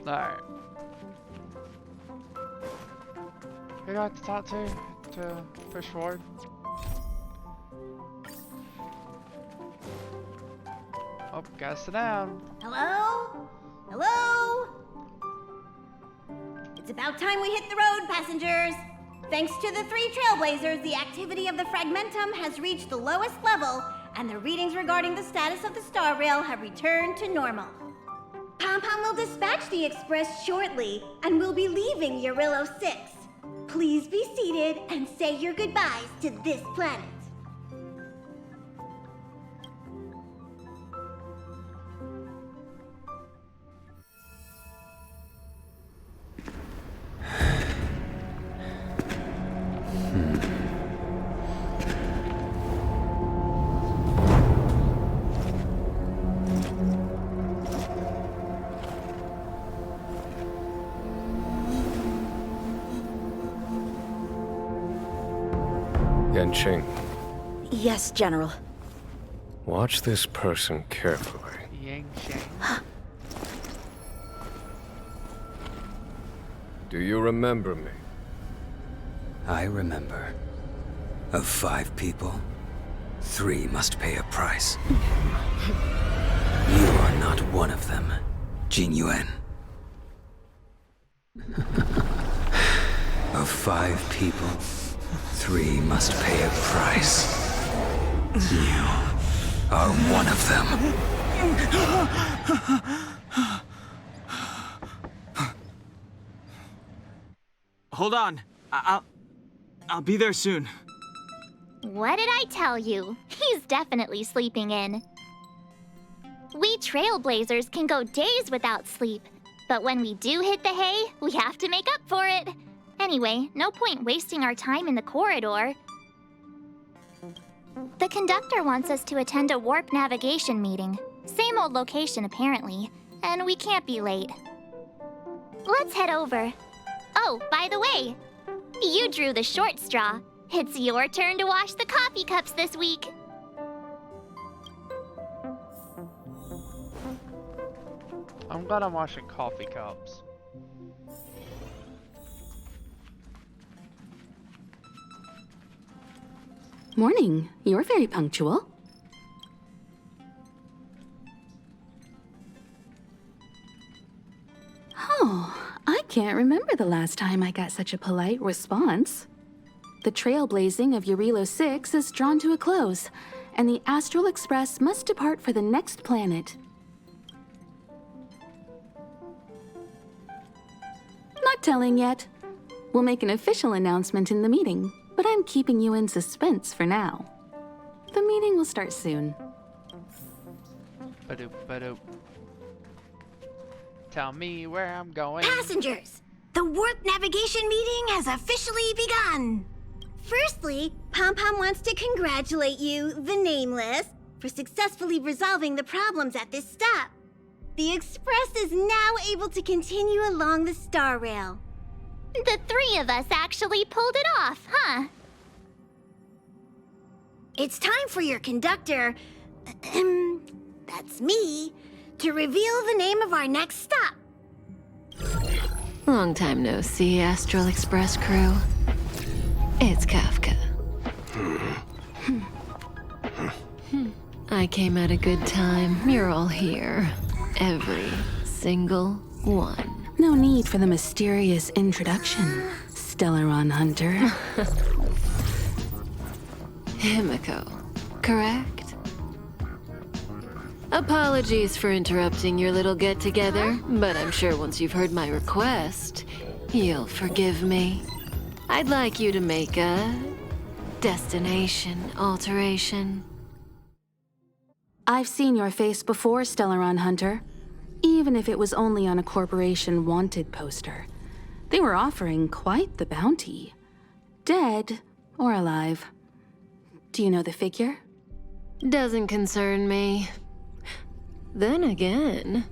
Alright. Who do I have to talk to push forward? Oh, gotta sit down. Hello? Hello? It's about time we hit the road, passengers. Thanks to the 3 Trailblazers, the activity of the Fragmentum has reached the lowest level, and the readings regarding the status of the Star Rail have returned to normal. Pom-Pom will dispatch the Express shortly, and we'll be leaving Jarilo-VI. Please be seated and say your goodbyes to this planet. Yanqing, Yes, General. watch this person carefully. Yang Shang. Do you remember me? I remember. Of 5 people, 3 must pay a price. You are not one of them, Jin Yuan. Of 5 people, 3 must pay a price. You are one of them. Hold on. I'll be there soon. What did I tell you? He's definitely sleeping in. We Trailblazers can go days without sleep, but when we do hit the hay, we have to make up for it. Anyway, no point wasting our time in the corridor. The conductor wants us to attend a warp navigation meeting. Same old location, apparently, and we can't be late. Let's head over. Oh, by the way, you drew the short straw. It's your turn to wash the coffee cups this week. I'm glad I'm washing coffee cups. Morning. You're very punctual. Oh, I can't remember the last time I got such a polite response. The trailblazing of Jarilo-VI is drawn to a close, and the Astral Express must depart for the next planet. Not telling yet. We'll make an official announcement in the meeting, but I'm keeping you in suspense for now. The meeting will start soon. Ba-doop, ba-doop. Tell me where I'm going. Passengers, the warp navigation meeting has officially begun. Firstly, Pom-Pom wants to congratulate you, the Nameless, for successfully resolving the problems at this stop. The Express is now able to continue along the Star Rail. The 3 of us actually pulled it off, huh? It's time for your conductor, that's me, to reveal the name of our next stop. Long time no see, Astral Express crew. It's Kafka. I came at a good time. You're all here. Every single one. No need for the mysterious introduction, Stellaron Hunter. Himiko, correct? Apologies for interrupting your little get-together, but I'm sure once you've heard my request, you'll forgive me. I'd like you to make a destination alteration. I've seen your face before, Stellaron Hunter. Even if it was only on a corporation wanted poster. They were offering quite the bounty. Dead or alive. Do you know the figure? Doesn't concern me. Then again,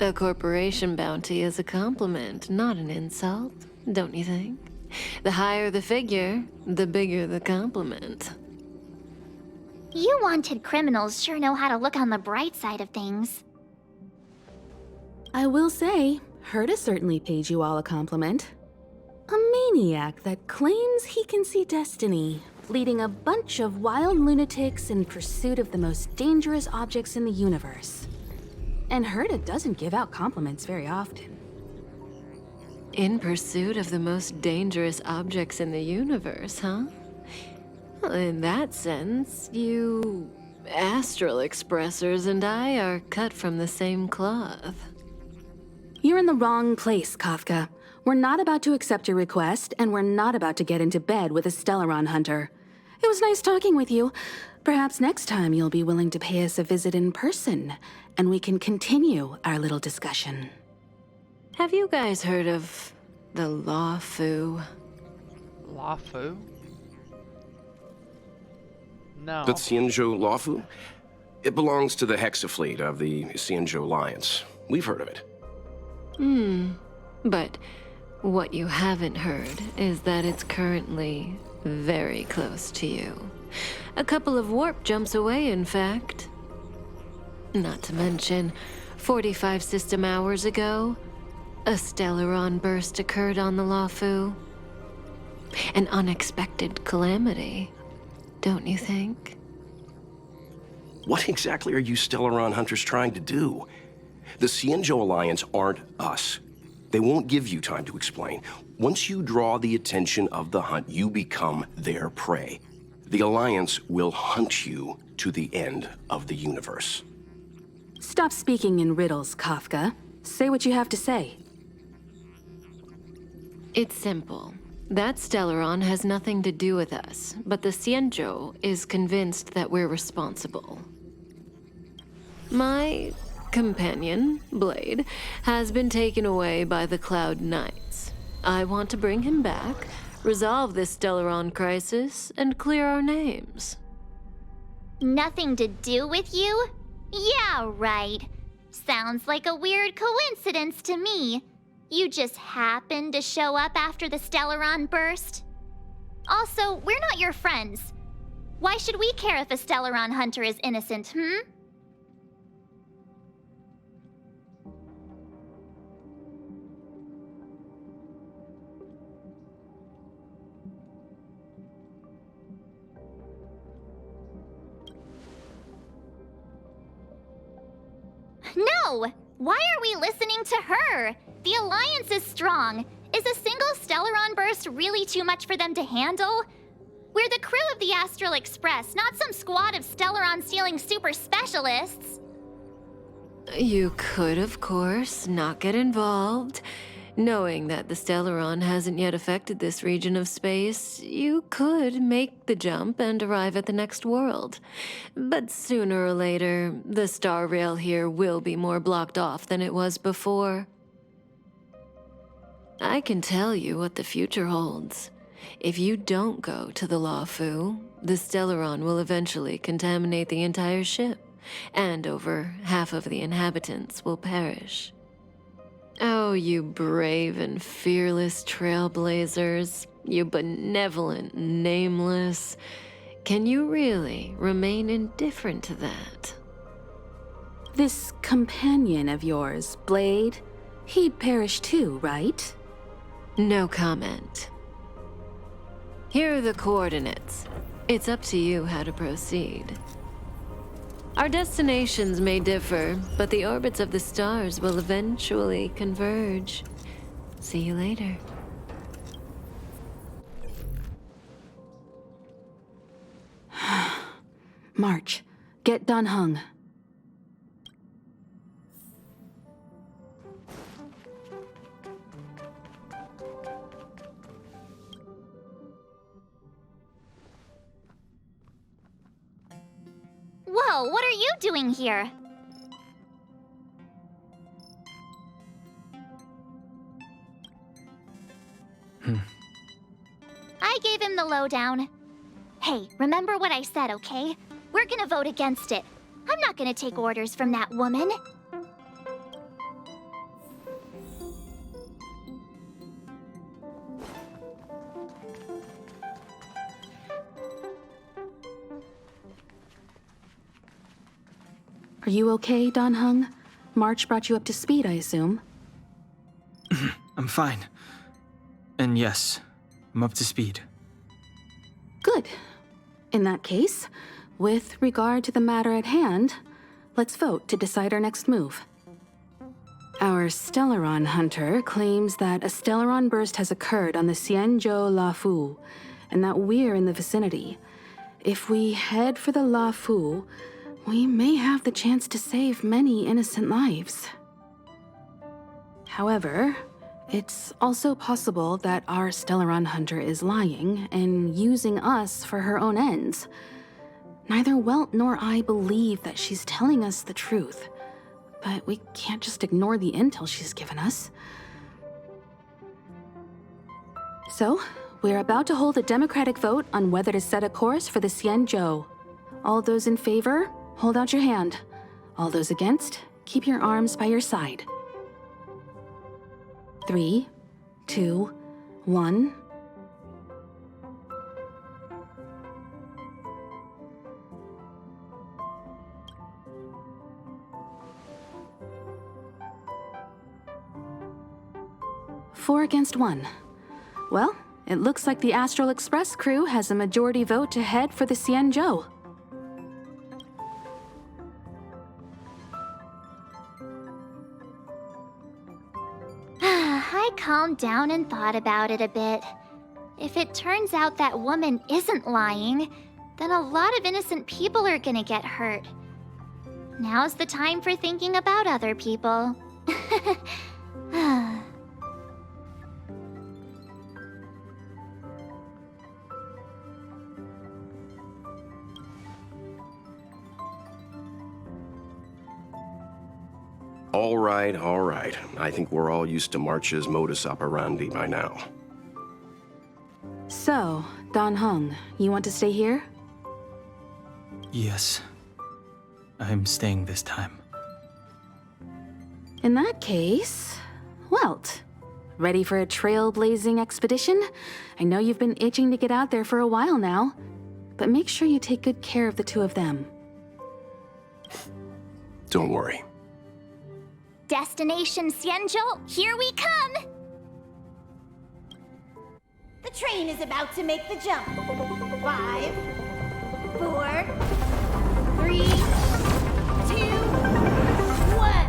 a corporation bounty is a compliment, not an insult, don't you think? The higher the figure, the bigger the compliment. You wanted criminals sure know how to look on the bright side of things. I will say, Herta certainly paid you all a compliment. A maniac that claims he can see destiny, leading a bunch of wild lunatics in pursuit of the most dangerous objects in the universe. And Herta doesn't give out compliments very often. In pursuit of the most dangerous objects in the universe, huh? Well, in that sense, you astral expressors and I are cut from the same cloth. You're in the wrong place, Kafka. We're not about to accept your request, and we're not about to get into bed with a Stellaron hunter. It was nice talking with you. Perhaps next time you'll be willing to pay us a visit in person, and we can continue our little discussion. Have you guys heard of the Law-Fu? Lafu? No. The Xianzhou-Lafu? It belongs to the Hexafleet of the Xianzhou Alliance. We've heard of it. But what you haven't heard is that it's currently very close to you. A couple of warp jumps away, in fact. Not to mention, 45 system hours ago, a Stellaron burst occurred on the Lafu. An unexpected calamity, don't you think? What exactly are you Stellaron hunters trying to do? The Xianzhou Alliance aren't us. They won't give you time to explain. Once you draw the attention of the hunt, you become their prey. The Alliance will hunt you to the end of the universe. Stop speaking in riddles, Kafka. Say what you have to say. It's simple. That Stellaron has nothing to do with us, but the Xianzhou is convinced that we're responsible. My companion, Blade, has been taken away by the Cloud Knights. I want to bring him back, resolve this Stellaron crisis, and clear our names. Nothing to do with you? Yeah, right. Sounds like a weird coincidence to me. You just happened to show up after the Stellaron burst? Also, we're not your friends. Why should we care if a Stellaron hunter is innocent, No! Why are we listening to her? The Alliance is strong. Is a single Stellaron burst really too much for them to handle? We're the crew of the Astral Express, not some squad of Stellaron-stealing super specialists. You could, of course, not get involved. Knowing that the Stellaron hasn't yet affected this region of space, you could make the jump and arrive at the next world. But sooner or later, the star rail here will be more blocked off than it was before. I can tell you what the future holds. If you don't go to the Lafu, the Stellaron will eventually contaminate the entire ship, and over half of the inhabitants will perish. Oh, you brave and fearless trailblazers, you benevolent nameless. Can you really remain indifferent to that? This companion of yours, Blade, he'd perish too, right? No comment. Here are the coordinates. It's up to you how to proceed. Our destinations may differ, but the orbits of the stars will eventually converge. See you later. March, get Dan Heng. Whoa, what are you doing here? I gave him the lowdown. Hey, remember what I said, okay? We're gonna vote against it. I'm not gonna take orders from that woman. Are you okay, Dan Heng? March brought you up to speed, I assume. I'm fine. And yes, I'm up to speed. Good. In that case, with regard to the matter at hand, let's vote to decide our next move. Our Stellaron hunter claims that a Stellaron burst has occurred on the Xianzhou-La-Fu, and that we're in the vicinity. If we head for the La-Fu, we may have the chance to save many innocent lives. However, it's also possible that our Stellaron hunter is lying and using us for her own ends. Neither Welt nor I believe that she's telling us the truth, but we can't just ignore the intel she's given us. So, we're about to hold a democratic vote on whether to set a course for the Xianzhou. All those in favor, hold out your hand. All those against, keep your arms by your side. 3, 2, 1. Four against 1. Well, it looks like the Astral Express crew has a majority vote to head for the Xianzhou. I calmed down and thought about it a bit. If it turns out that woman isn't lying, then a lot of innocent people are gonna get hurt. Now's the time for thinking about other people. All right. I think we're all used to March's modus operandi by now. So, Dan Heng, you want to stay here? Yes. I'm staying this time. In that case, Welt, ready for a trailblazing expedition? I know you've been itching to get out there for a while now, but make sure you take good care of the two of them. Don't worry. Destination Xianzhou, here we come! The train is about to make the jump. 5, 4, 3, 2, 1.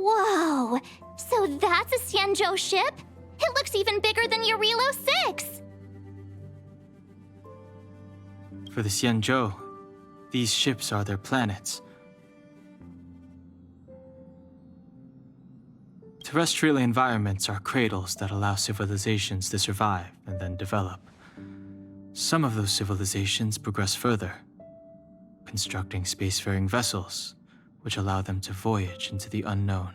Whoa! So that's a Xianzhou ship? It looks even bigger than Jarilo-VI! For the Xianzhou, these ships are their planets. Terrestrial environments are cradles that allow civilizations to survive and then develop. Some of those civilizations progress further, constructing spacefaring vessels, which allow them to voyage into the unknown.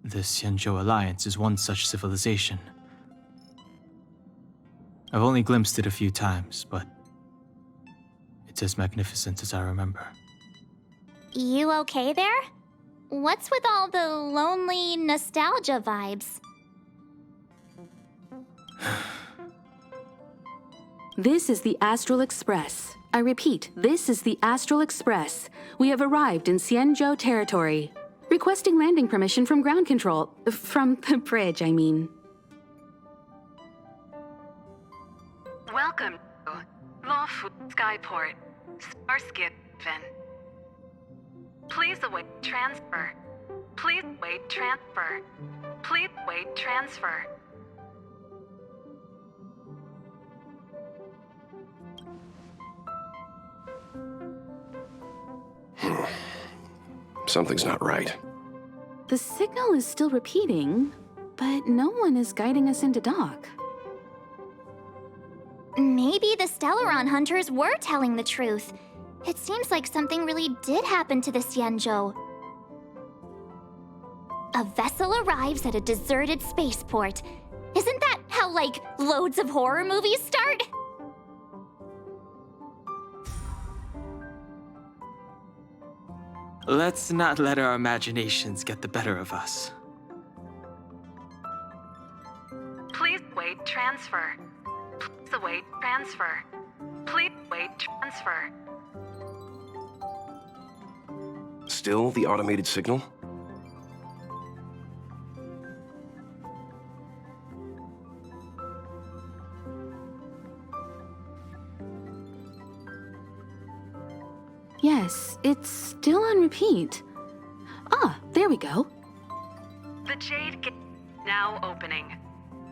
The Xianzhou Alliance is one such civilization. I've only glimpsed it a few times, but it's as magnificent as I remember. You okay there? What's with all the lonely nostalgia vibes? This is the Astral Express. I repeat, this is the Astral Express. We have arrived in Xianzhou territory. Requesting landing permission from ground control. From the bridge, I mean. Welcome to La-Fu Skyport, Starskiff. Please await transfer. Please wait transfer. Please wait transfer. Something's not right. The signal is still repeating, but no one is guiding us into dock. Maybe the Stellaron hunters were telling the truth. It seems like something really did happen to the Xianzhou. A vessel arrives at a deserted spaceport. Isn't that how, like, loads of horror movies start? Let's not let our imaginations get the better of us. transfer. Please await transfer. Please await transfer. Still the automated signal? Yes, it's still on repeat. Ah, there we go. The Jade Gate now opening.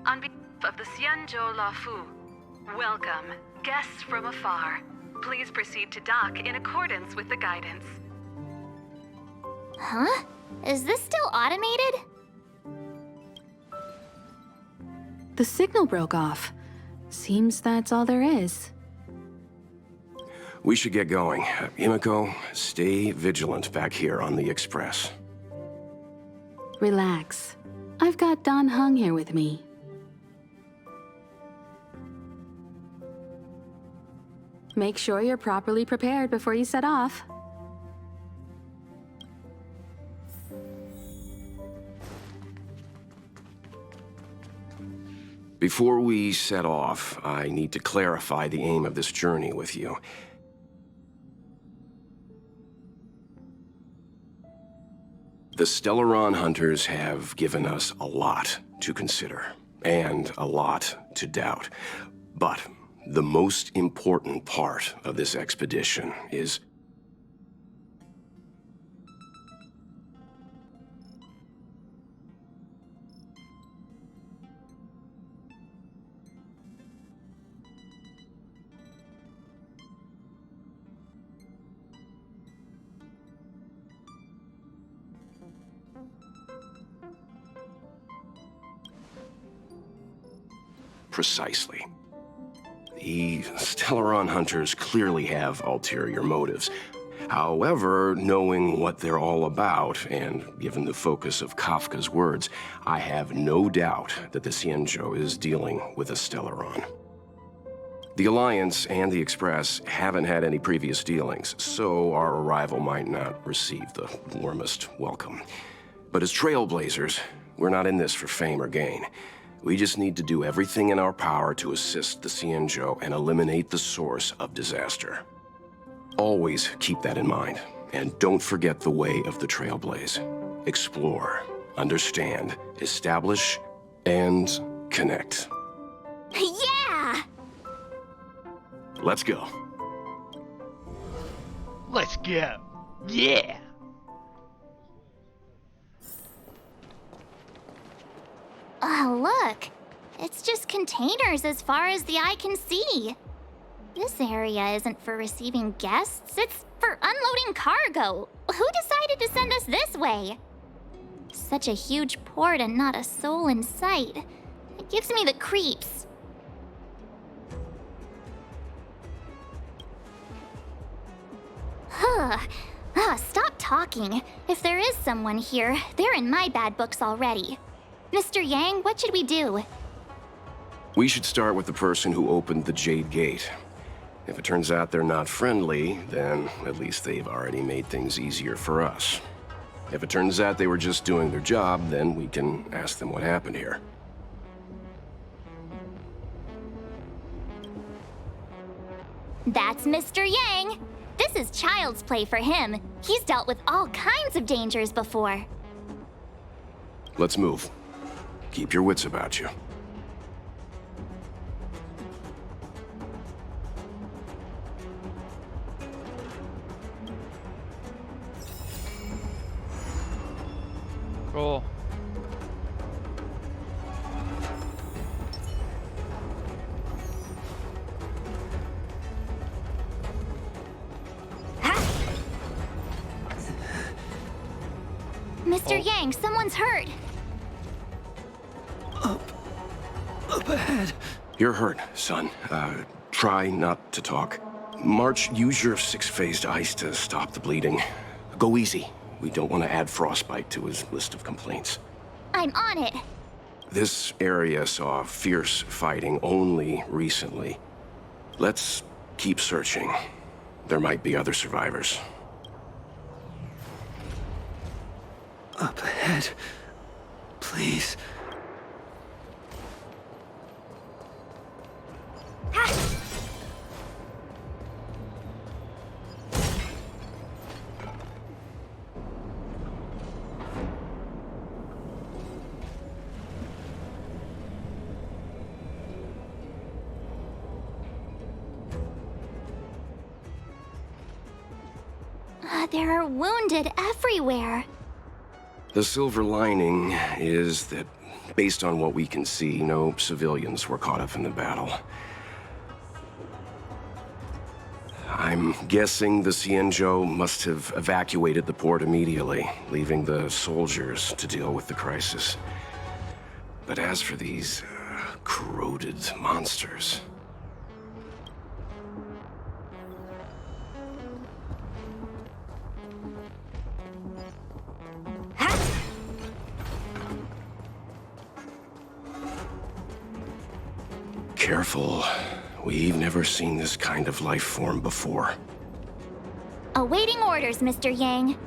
On behalf of the Xianzhou-VI, welcome, guests from afar. Please proceed to dock in accordance with the guidance. Huh? Is this still automated? The signal broke off. Seems that's all there is. We should get going. Himiko, stay vigilant back here on the Express. Relax. I've got Don Hung here with me. Make sure you're properly prepared before you set off. Before we set off, I need to clarify the aim of this journey with you. The Stellaron hunters have given us a lot to consider, and a lot to doubt. But the most important part of this expedition is precisely. The Stellaron hunters clearly have ulterior motives. However, knowing what they're all about, and given the focus of Kafka's words, I have no doubt that the Xianzhou is dealing with a Stellaron. The Alliance and the Express haven't had any previous dealings, so our arrival might not receive the warmest welcome. But as trailblazers, we're not in this for fame or gain. We just need to do everything in our power to assist the Xianzhou and eliminate the source of disaster. Always keep that in mind, and don't forget the way of the Trailblaze. Explore, understand, establish, and connect. Yeah! Let's go. Let's go. Yeah. Oh, look. It's just containers as far as the eye can see. This area isn't for receiving guests, it's for unloading cargo. Who decided to send us this way? Such a huge port and not a soul in sight. It gives me the creeps. Stop talking. If there is someone here, they're in my bad books already. Mr. Yang, what should we do? We should start with the person who opened the Jade Gate. If it turns out they're not friendly, then at least they've already made things easier for us. If it turns out they were just doing their job, then we can ask them what happened here. That's Mr. Yang. This is child's play for him. He's dealt with all kinds of dangers before. Let's move. Keep your wits about you. Cool. Mr. Yang, someone's hurt. Up ahead. You're hurt, son. Try not to talk. March, use your six-phased ice to stop the bleeding. Go easy. We don't want to add frostbite to his list of complaints. I'm on it. This area saw fierce fighting only recently. Let's keep searching. There might be other survivors. Up ahead. Please. there are wounded everywhere. The silver lining is that, based on what we can see, no civilians were caught up in the battle. I'm guessing the Xianzhou must have evacuated the port immediately, leaving the soldiers to deal with the crisis. But as for these corroded monsters... Careful. We've never seen this kind of life form before. Awaiting orders, Mr. Yang.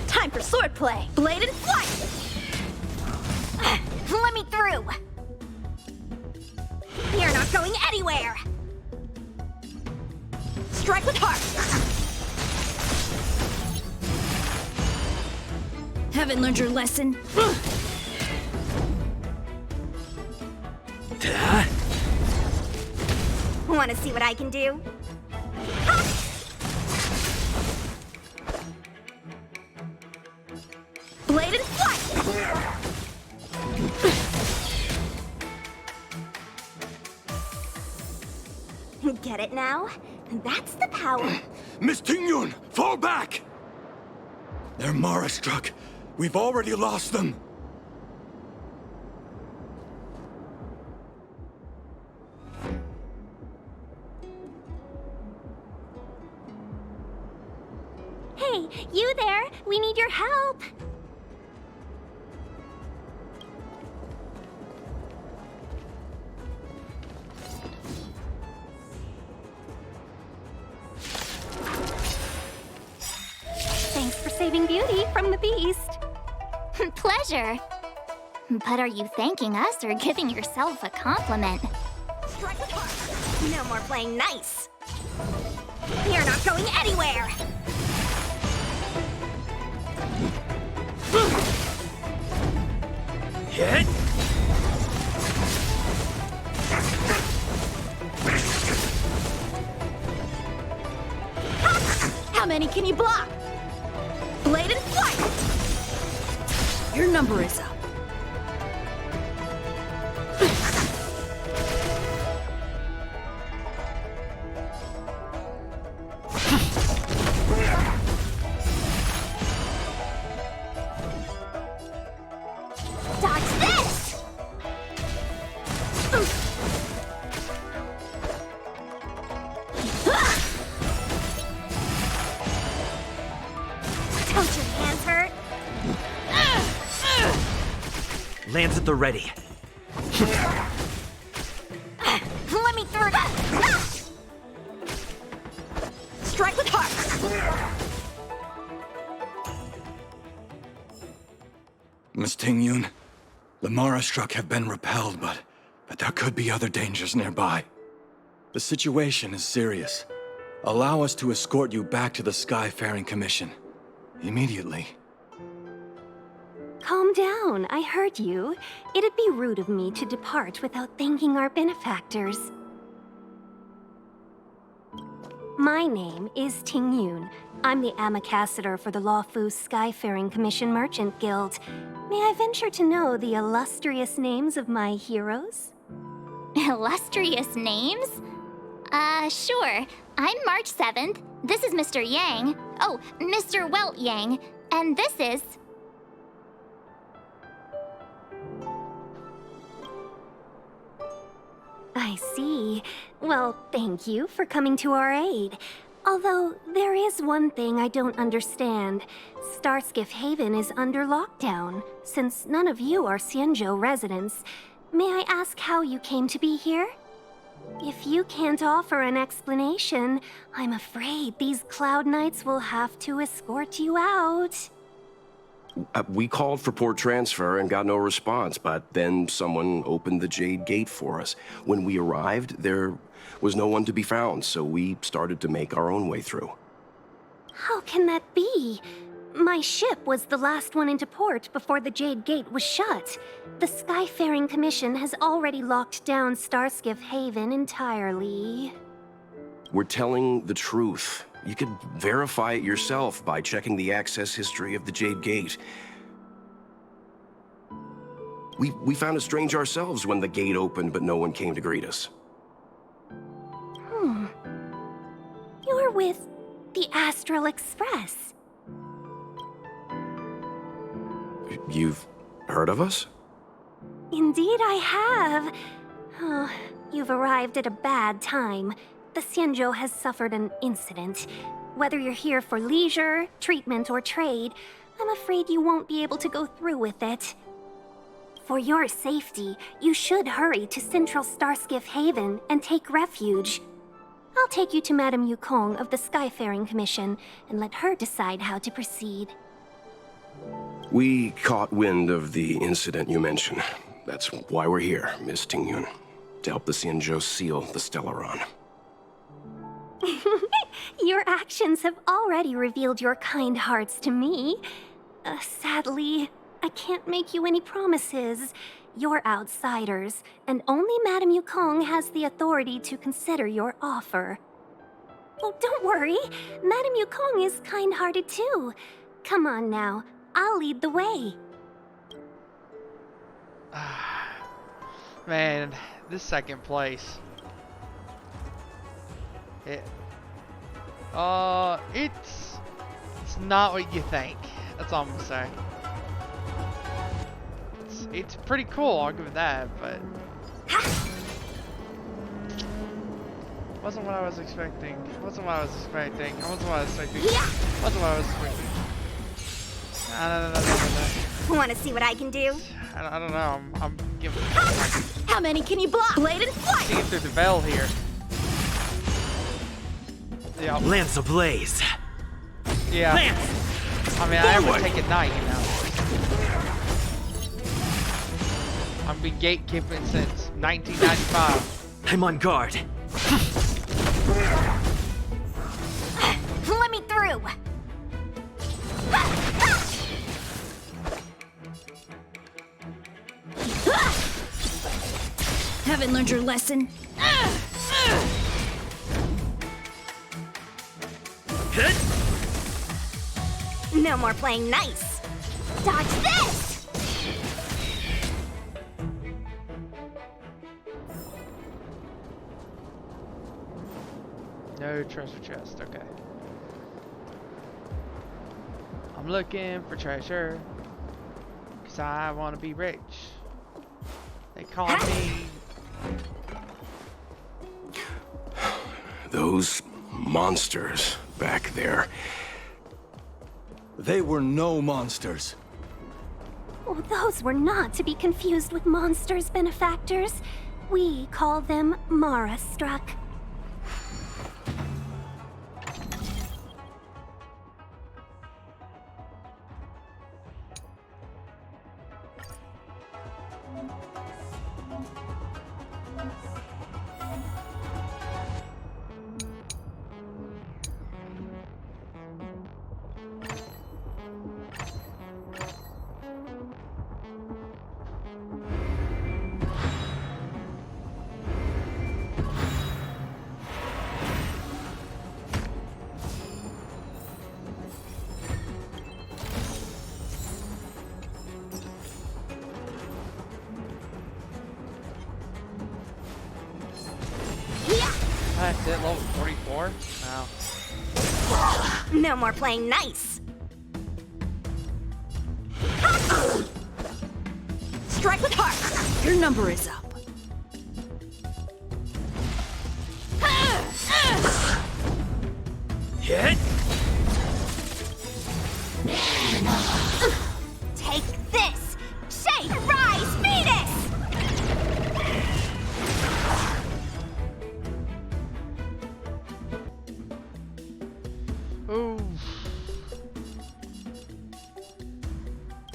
Time for swordplay! Blade and flight! Let me through! You're not going anywhere! Strike with heart! Haven't learned your lesson? Want to see what I can do? Blade and flight! Get it now? That's the power. Miss Tingyun, fall back! They're Mara struck. We've already lost them. Hey, you there! We need your help! Thanks for saving Beauty from the beast. Pleasure. But are you thanking us or giving yourself a compliment? Strike with heart. No more playing nice. You're not going anywhere. Hit! How many can you block? Blade and flight! Your number is up. Dodge this! Don't your hands hurt? Lands at the ready. Let me through. Strike with heart. Miss Tingyun, the Mara struck have been repelled, but there could be other dangers nearby. The situation is serious. Allow us to escort you back to the Skyfaring Commission. Immediately. Calm down, I heard you. It'd be rude of me to depart without thanking our benefactors. My name is Tingyun. I'm the ambassador for the Lawfu Skyfaring Commission Merchant Guild. May I venture to know the illustrious names of my heroes? Illustrious names? Sure. I'm March 7th. This is Mr. Yang. Oh, Mr. Welt Yang. And this is... I see. Well, thank you for coming to our aid. Although, there is one thing I don't understand. Starskiff Haven is under lockdown. Since none of you are Xianzhou residents, may I ask how you came to be here? If you can't offer an explanation, I'm afraid these Cloud Knights will have to escort you out. We called for port transfer and got no response, but then someone opened the Jade Gate for us. When we arrived, there was no one to be found, so we started to make our own way through. How can that be? My ship was the last one into port before the Jade Gate was shut. The Skyfaring Commission has already locked down Starskiff Haven entirely. We're telling the truth. You could verify it yourself by checking the access history of the Jade Gate. We found it strange ourselves when the gate opened, but no one came to greet us. You're with the Astral Express. You've heard of us? Indeed I have. Oh, you've arrived at a bad time. The Xianzhou has suffered an incident. Whether you're here for leisure, treatment, or trade, I'm afraid you won't be able to go through with it. For your safety, you should hurry to Central Starskiff Haven and take refuge. I'll take you to Madame Yukong of the Skyfaring Commission and let her decide how to proceed. We caught wind of the incident you mentioned. That's why we're here, Miss Tingyun. To help the Xianzhou seal the Stellaron. Your actions have already revealed your kind hearts to me. Sadly, I can't make you any promises. You're outsiders, and only Madame Yukong has the authority to consider your offer. Oh, don't worry. Madame Yukong is kind-hearted too. Come on now, I'll lead the way. Man, this second place. It's not what you think. That's all I'm gonna say. It's pretty cool, I'll give it that, but wasn't what I was expecting. Wasn't what I was expecting. Wasn't what I was expecting. Wasn't what I was expecting. No. Want to see what I can do? I don't know. I'm giving. How many can you block? Blade and flight! Seeing through the veil here. Yeah. Lance ablaze. Yeah. Lance! I mean, I would take it night, you know. I've been gatekeeping since 1995. I'm on guard. Let me through! Haven't learned your lesson. No more playing nice. Dodge this! No treasure chest, okay. I'm looking for treasure, cause I want to be rich. They call me... Those monsters back there. They were no monsters. Oh, those were not to be confused with monsters, benefactors. We call them Mara-struck. That's it, level 44? No. No more playing nice. Strike with heart. Your number is up.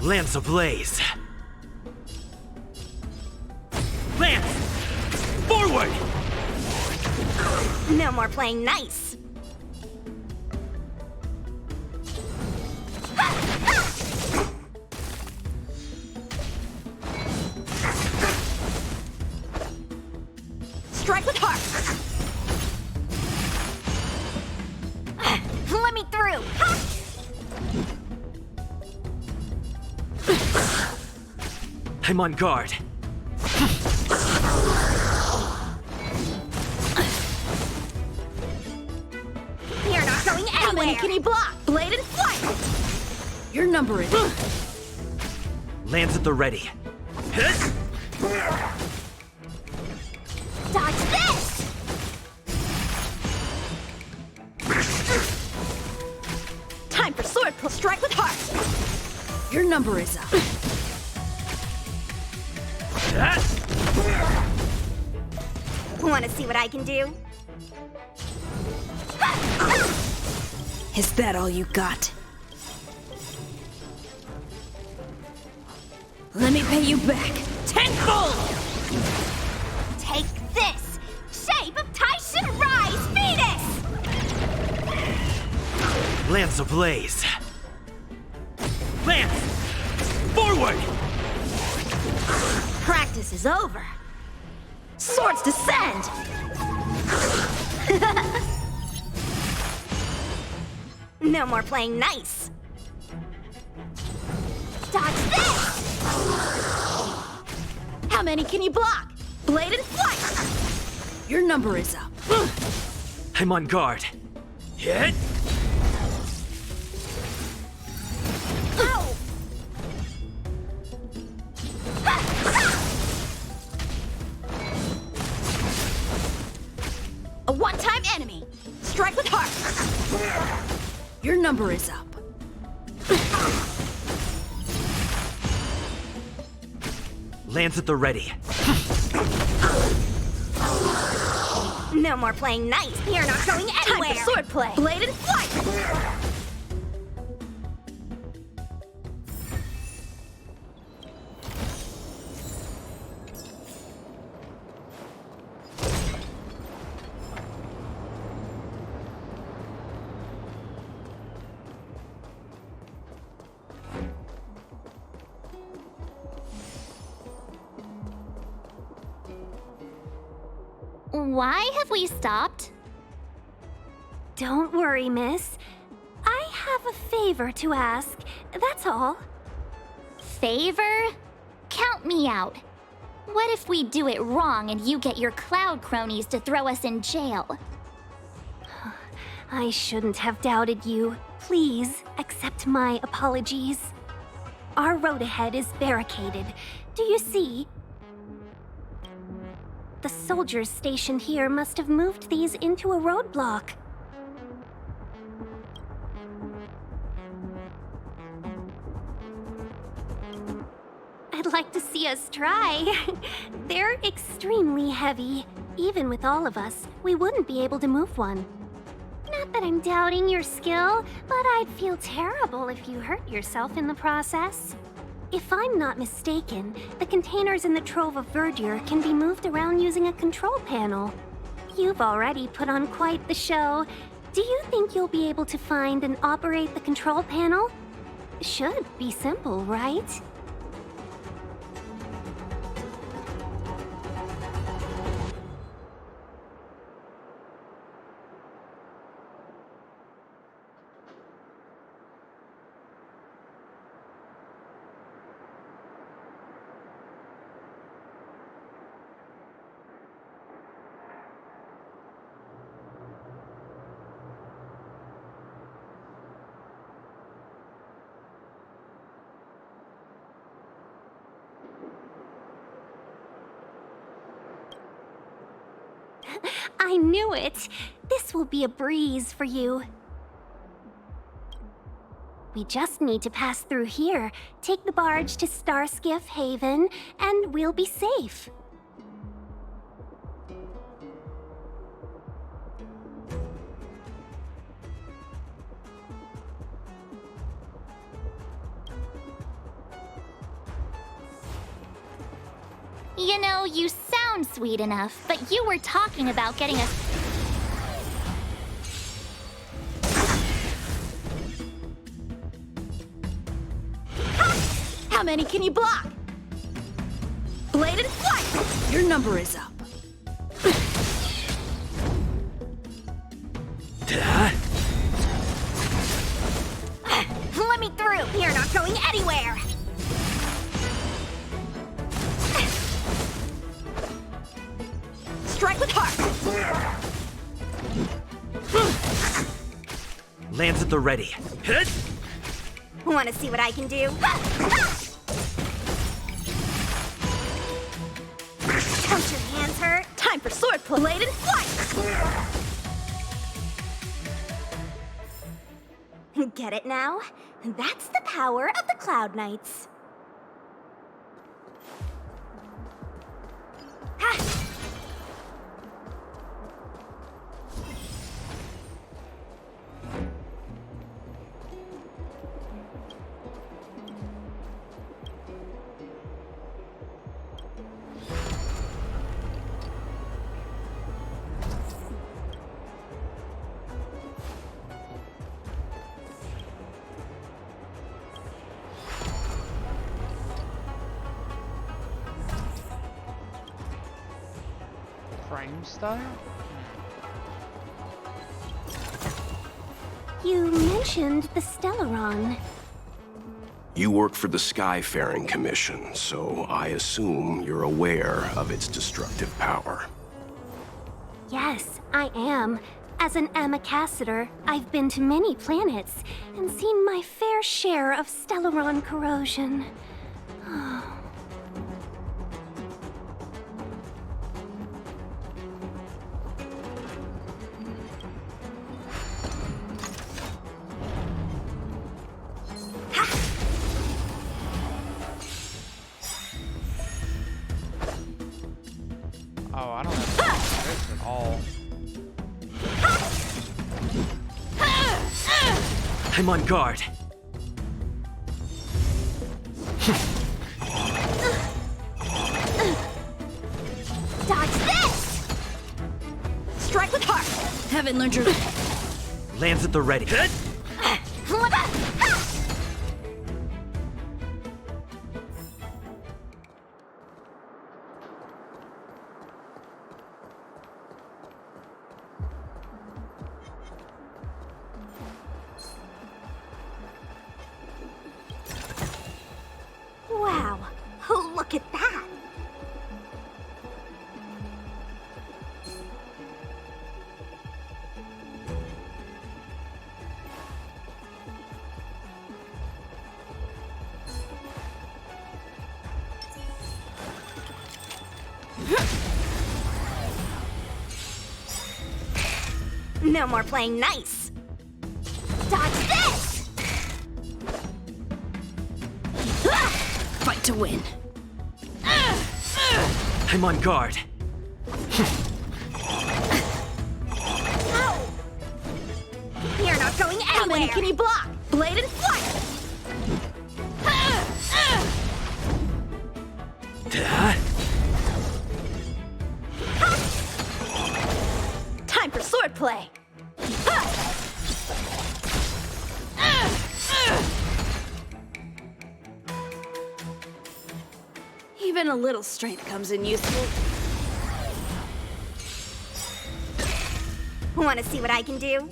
Lance ablaze. Lance! Forward! No more playing nice. Strike with heart. Let me through. I'm on guard. You're not going anywhere. How many can you block? Blade and flight. Your number is... Lance at the ready. Dodge this. Time for sword plus strike with heart. Your number is up. Want to see what I can do? Is that all you got? Let me pay you back. Tenfold! Take this! Shape of Taishin Rise Fetus! Lance ablaze. Lance! Forward! Practice is over. Swords descend! No more playing nice. Dodge this! How many can you block? Blade and flight! Your number is up. I'm on guard. Hit! Ow! A one-time enemy. Strike with heart. Your number is up. Lance at the ready. No more playing nice. You're not going anywhere. Time for swordplay. Blade and flight. Why have we stopped? Don't worry, miss. I have a favor to ask, that's all. Favor? Count me out. What if we do it wrong and you get your cloud cronies to throw us in jail? I shouldn't have doubted you. Please accept my apologies. Our road ahead is barricaded. Do you see? The soldiers stationed here must have moved these into a roadblock. I'd like to see us try. They're extremely heavy. Even with all of us, we wouldn't be able to move one. Not that I'm doubting your skill, but I'd feel terrible if you hurt yourself in the process. If I'm not mistaken, the containers in the Trove of Verdure can be moved around using a control panel. You've already put on quite the show. Do you think you'll be able to find and operate the control panel? Should be simple, right? I knew it! This will be a breeze for you. We just need to pass through here, take the barge to Starskiff Haven, and we'll be safe. You know, you sound sweet enough, but you were talking about getting us. How many can you block? Blade and flight! Your number is up. Let me through! You're not going anywhere! Strike with heart! Lands at the ready. Hit! Want to see what I can do? Don't your hands hurt? Time for sword play. Blade and flight! Get it now? That's the power of the Cloud Knights. Frame style? You mentioned the Stellaron. You work for the Skyfaring Commission, so I assume you're aware of its destructive power. Yes, I am. As an Amicassator, I've been to many planets and seen my fair share of Stellaron corrosion. Oh, I don't have this at all. I'm on guard. Dodge this! Strike with heart! Haven't learned your... Lands at the ready. Hit! Wow, oh, look at that! No more playing nice! Dodge this! Fight to win. I'm on guard. Ow! You're not going anywhere! How many can you block? Blade and flight! Time for sword play! Even a little strength comes in useful. Want to see what I can do?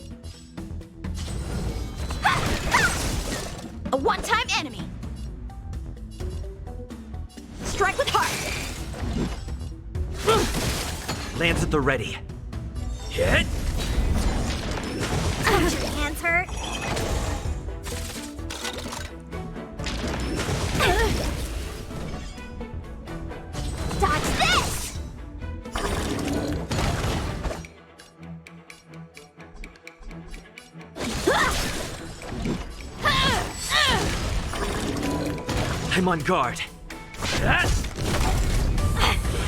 A one-time enemy! Strike with heart! Lands at the ready. Hit! Don't your hands hurt? Dodge this! I'm on guard.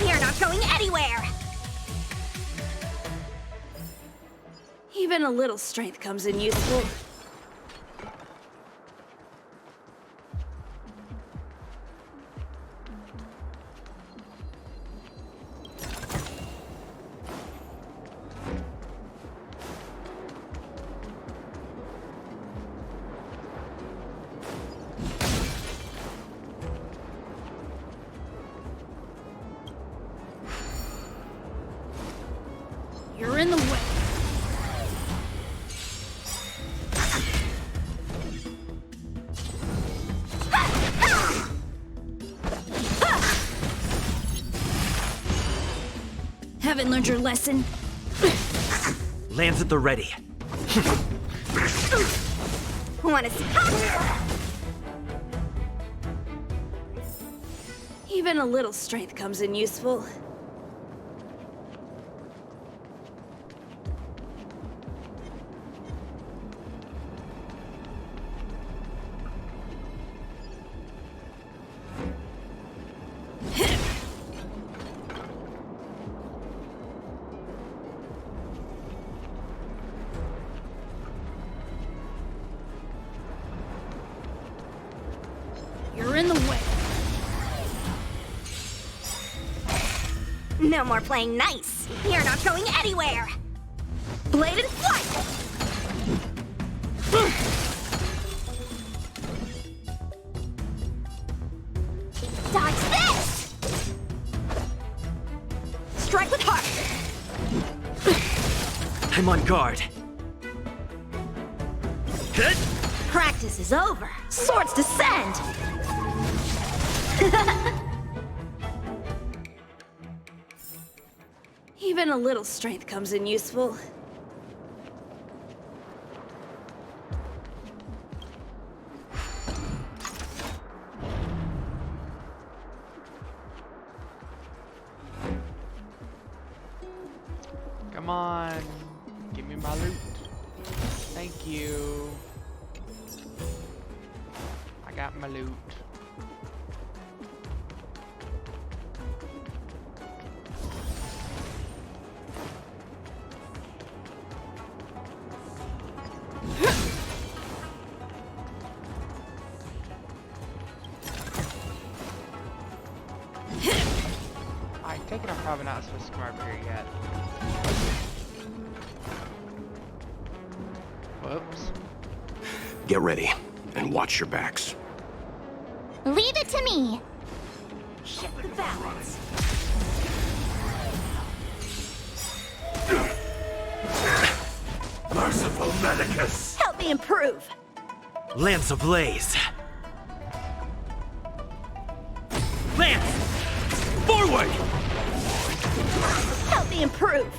You're not going anywhere! Even a little strength comes in useful. You're in the way. Haven't learned your lesson? Lands at the ready. Wanna see? Even a little strength comes in useful. You're in the way. No more playing nice. You're not going anywhere. Blade and flight. Dodge this. Strike with heart. I'm on guard. Hit! Practice is over. Swords descend. Even a little strength comes in useful. Come on. Give me my loot. Thank you. I got my loot. I take it I'm probably not supposed to come over here yet. Whoops. Get ready, and watch your backs. Leave it to me. Shift the balance. Merciful Medicus! Help me improve. Lance ablaze! Lance! Forward! Help me improve.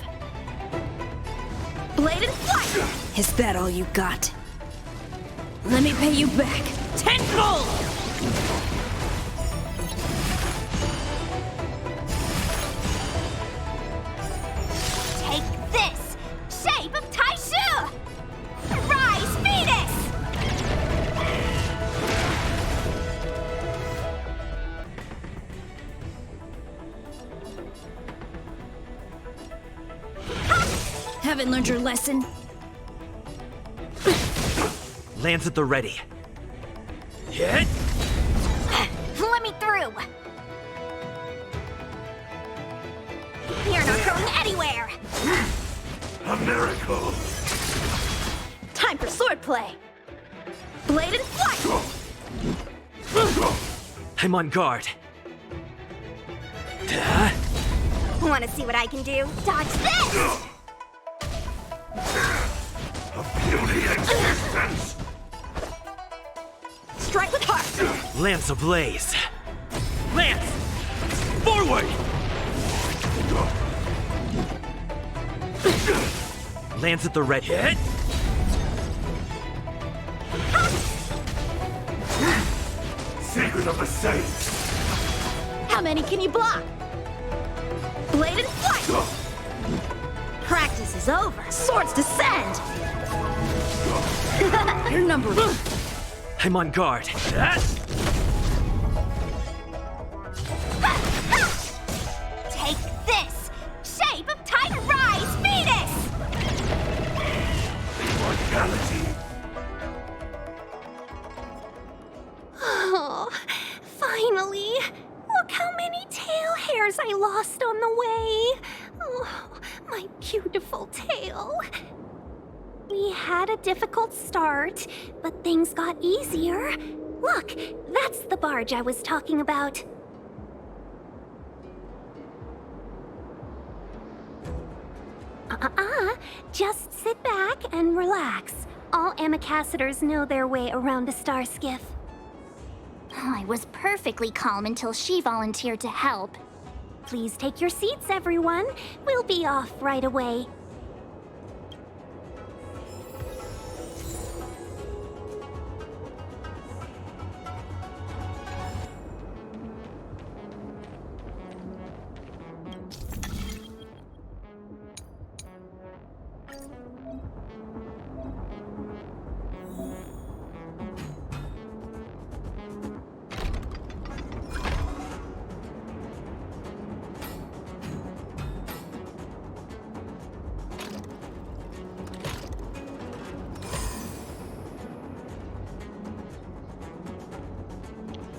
Blade and flight. Is that all you got? Let me pay you back. 10 gold! Take this. Shape of Taishu. Rise, Venus. Haven't learned your lesson? Lands at the ready. Hit! Let me through. You're not going anywhere. A miracle! Time for swordplay. Blade and flight. I'm on guard. Want to see what I can do? Dodge this. A puny existence! Strike with heart. Lance ablaze! Lance! Forward! Lance at the red hit! Secret of the Saints! How many can you block? Blade and flight. Practice is over. Swords descend. You're number one. I'm on guard. Take this. Shape of Titan Rise, Venus. Immortality. Oh, finally. Look how many tail hairs I lost on the way. Oh, my beautiful tail. We had a difficult start, but things got easier. Look, that's the barge I was talking about. Just sit back and relax. All ambassadors know their way around a Starskiff. I was perfectly calm until she volunteered to help. Please take your seats, everyone. We'll be off right away.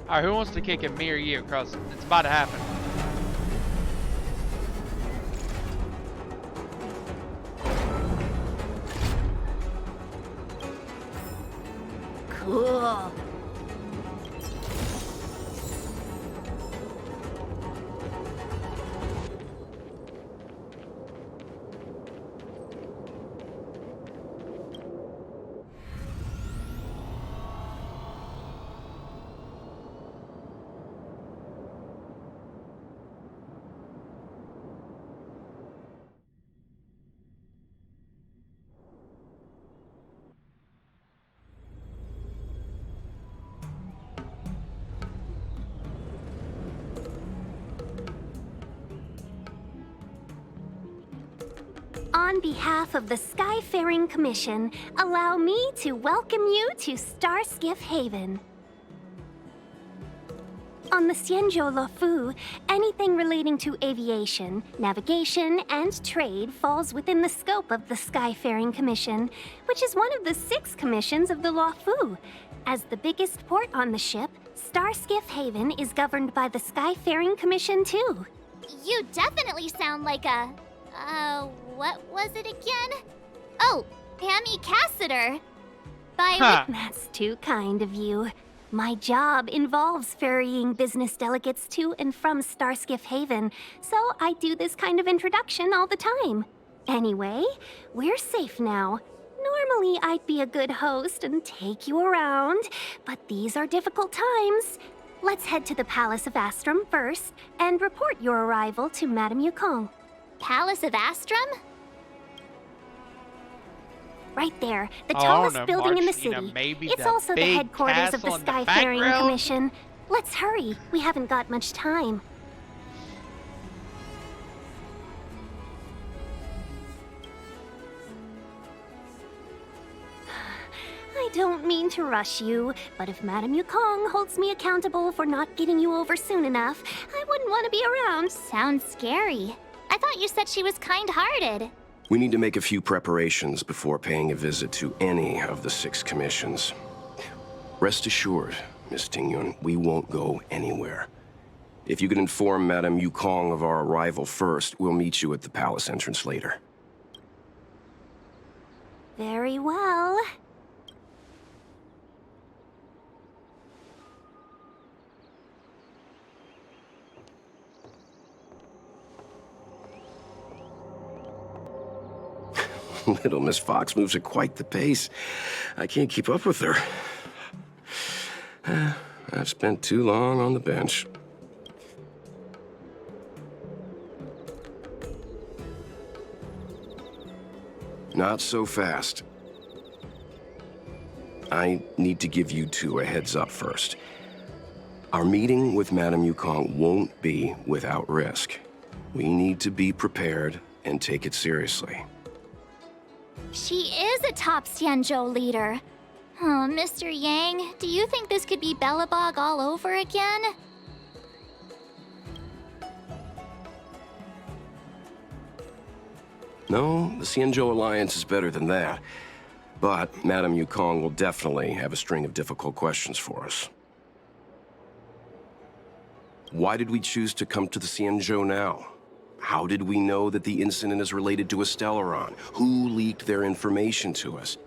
Alright, who wants to kick it, me or you? Because it's about to happen. Cool. On behalf of the Skyfaring Commission, allow me to welcome you to Starskiff Haven. On the Jarilo-VI, anything relating to aviation, navigation, and trade falls within the scope of the Skyfaring Commission, which is one of the 6 commissions of the Jarilo-VI. As the biggest port on the ship, Starskiff Haven is governed by the Skyfaring Commission too. You definitely sound like a... what was it again? Oh, ambassador. That's too kind of you. My job involves ferrying business delegates to and from Starskiff Haven, so I do this kind of introduction all the time. Anyway, we're safe now. Normally, I'd be a good host and take you around, but these are difficult times. Let's head to the Palace of Astrum first and report your arrival to Madame Yukong. Palace of Astrum? Right there, the tallest building in the city. It's also the headquarters of the Skyfaring Commission. Let's hurry, we haven't got much time. I don't mean to rush you, but if Madame Yukong holds me accountable for not getting you over soon enough, I wouldn't want to be around. Sounds scary. I thought you said she was kind-hearted. We need to make a few preparations before paying a visit to any of the 6 commissions. Rest assured, Miss Tingyun, we won't go anywhere. If you could inform Madame Yukong of our arrival first, we'll meet you at the palace entrance later. Very well. Little Miss Fox moves at quite the pace. I can't keep up with her. I've spent too long on the bench. Not so fast. I need to give you 2 a heads up first. Our meeting with Madame Yukong won't be without risk. We need to be prepared and take it seriously. She is a top Xianzhou leader. Oh, Mr. Yang, do you think this could be Belobog all over again? No, the Xianzhou Alliance is better than that. But Madame Yukong will definitely have a string of difficult questions for us. Why did we choose to come to the Xianzhou now? How did we know that the incident is related to a Stellaron? Who leaked their information to us?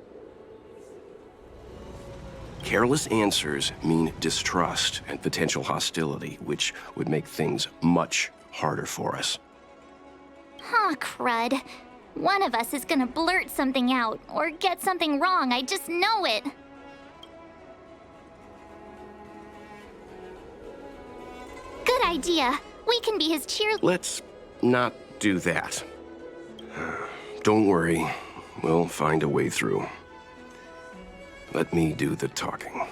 Careless answers mean distrust and potential hostility, which would make things much harder for us. Huh, crud. One of us is gonna blurt something out, or get something wrong, I just know it. Good idea. We can be his cheerleader. Let's not do that. Don't worry. We'll find a way through. Let me do the talking.